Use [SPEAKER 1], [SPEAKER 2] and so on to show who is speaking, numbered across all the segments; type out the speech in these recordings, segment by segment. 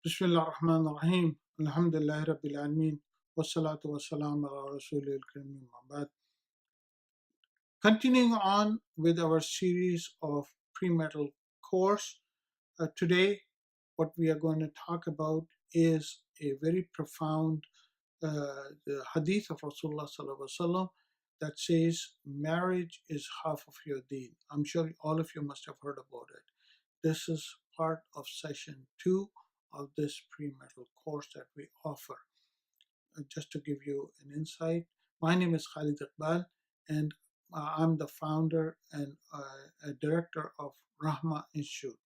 [SPEAKER 1] Bismillah ar-Rahman ar-Rahim. Alhamdulillah Rabbil Alameen. Wassalatu wassalam ala Rasulil Kareem. Continuing on with our series of premarital course, today what we are going to talk about is a very profound the hadith of Rasulullah Sallallahu Alaihi Wasallam that says marriage is half of your deen. I'm sure all of you must have heard about it. This is part of session 2 of this premarital course that we offer. Just to give you an insight, my name is Khalid Iqbal, and I'm the founder and a director of Rahma Institute.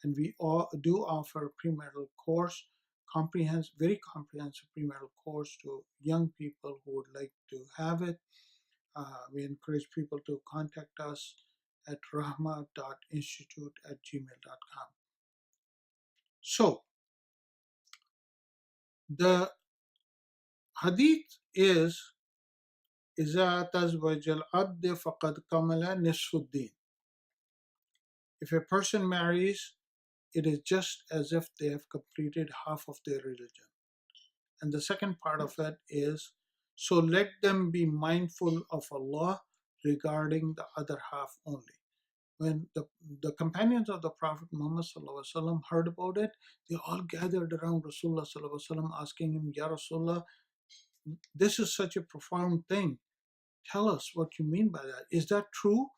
[SPEAKER 1] And we all do offer premarital course, very comprehensive premarital course to young people who would like to have it. We encourage people to contact us at rahma.institute@gmail.com. So the hadith is إذا تزوج العبد فقد كمل نصف الدين. If a person marries, it is just as if they have completed half of their religion. And the second part of it is, so let them be mindful of Allah regarding the other half only. When the companions of the Prophet Muhammad ﷺ heard about it, they all gathered around Rasulullah ﷺ asking him, Ya Rasulullah, this is such a profound thing. Tell us what you mean by that. Is that true?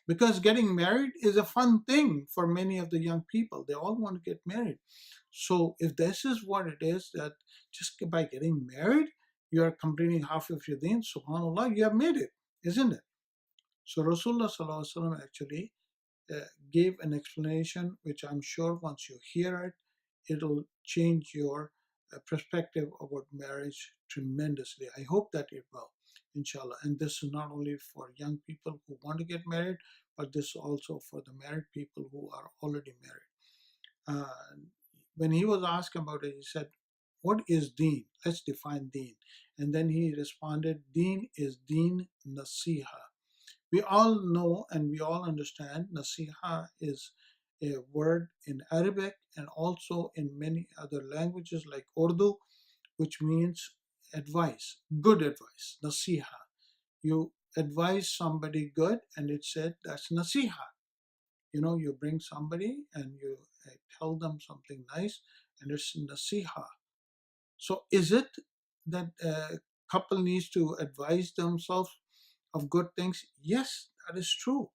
[SPEAKER 1] Because getting married is a fun thing for many of the young people. They all want to get married. So if this is what it is, that just by getting married, you are completing half of your deen, subhanAllah, you have made it, isn't it? So Rasulullah Sallallahu Alaihi Wasallam actually gave an explanation, which I'm sure once you hear it, it'll change your perspective about marriage tremendously. I hope that it will, inshallah. And this is not only for young people who want to get married, but this is also for the married people who are already married. When he was asked about it, he said, what is deen? Let's define deen. And then he responded, deen is deen nasiha. We all know and we all understand nasiha is a word in Arabic and also in many other languages like Urdu, which means advice, good advice, nasiha. You advise somebody good and it said that's nasiha. You bring somebody and you tell them something nice and it's nasiha. So is it that a couple needs to advise themselves of good things? Yes, that is true.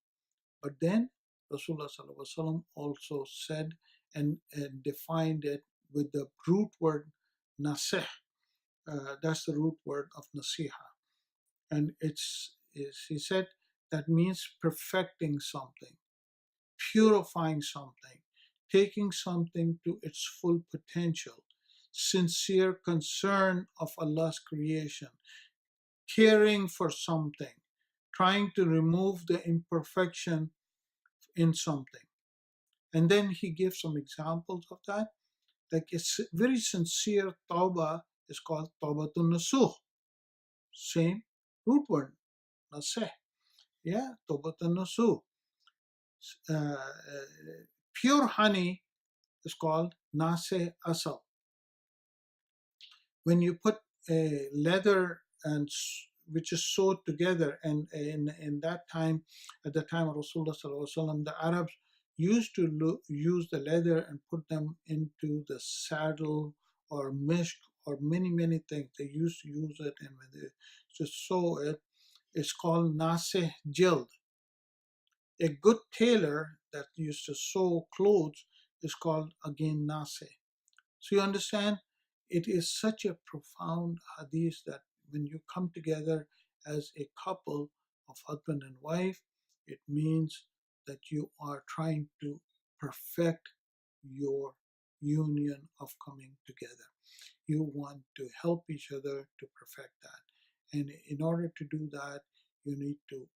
[SPEAKER 1] But then Rasulullah Sallallahu Alaihi Wasallam also said and defined it with the root word nasih. That's the root word of nasiha. And he said that means perfecting something, purifying something, taking something to its full potential, sincere concern of Allah's creation, caring for something, trying to remove the imperfection in something. And then he gives some examples of that. Like a very sincere tawbah is called tawbatun nasuh. Same root word, naseh. Yeah, tawbatun nasuh. Pure honey is called naseh asal. When you put a leather and which is sewed together, and in that time, at the time of Rasulullah Sallallahu Alaihi Wasallam, the Arabs used to use the leather and put them into the saddle or mishk or many things. They used to use it, and when they just sew it, it's called naseh jild. A good tailor that used to sew clothes is called again naseh. So you understand, it is such a profound hadith that when you come together as a couple of husband and wife, it means that you are trying to perfect your union of coming together. You want to help each other to perfect that. And in order to do that, you need to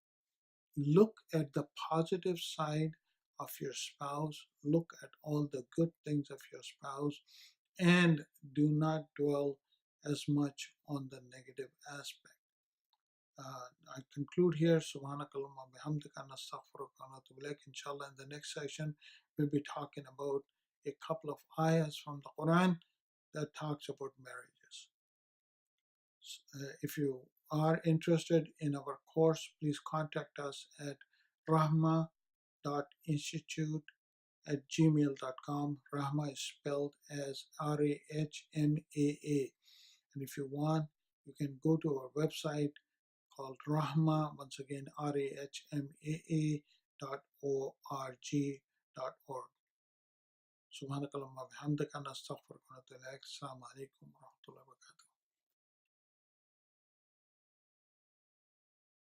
[SPEAKER 1] look at the positive side of your spouse, look at all the good things of your spouse, and do not dwell as much on the negative aspect. I conclude here. Subhanakallahumma bihamdika nastaghfiruka wa natubu ilaik. Inshallah, in the next session, we'll be talking about a couple of ayahs from the Quran that talks about marriages. If you are interested in our course, please contact us at rahma.institute@gmail.com. Rahma is spelled as Rahmaa. And if you want, you can go to our website called Rahma, once again, rahmaa.org.org. سبحانك اللهم وبحمدك نستغفرك ونتوب إليك. السلام عليكم ورحمة الله وبركاته.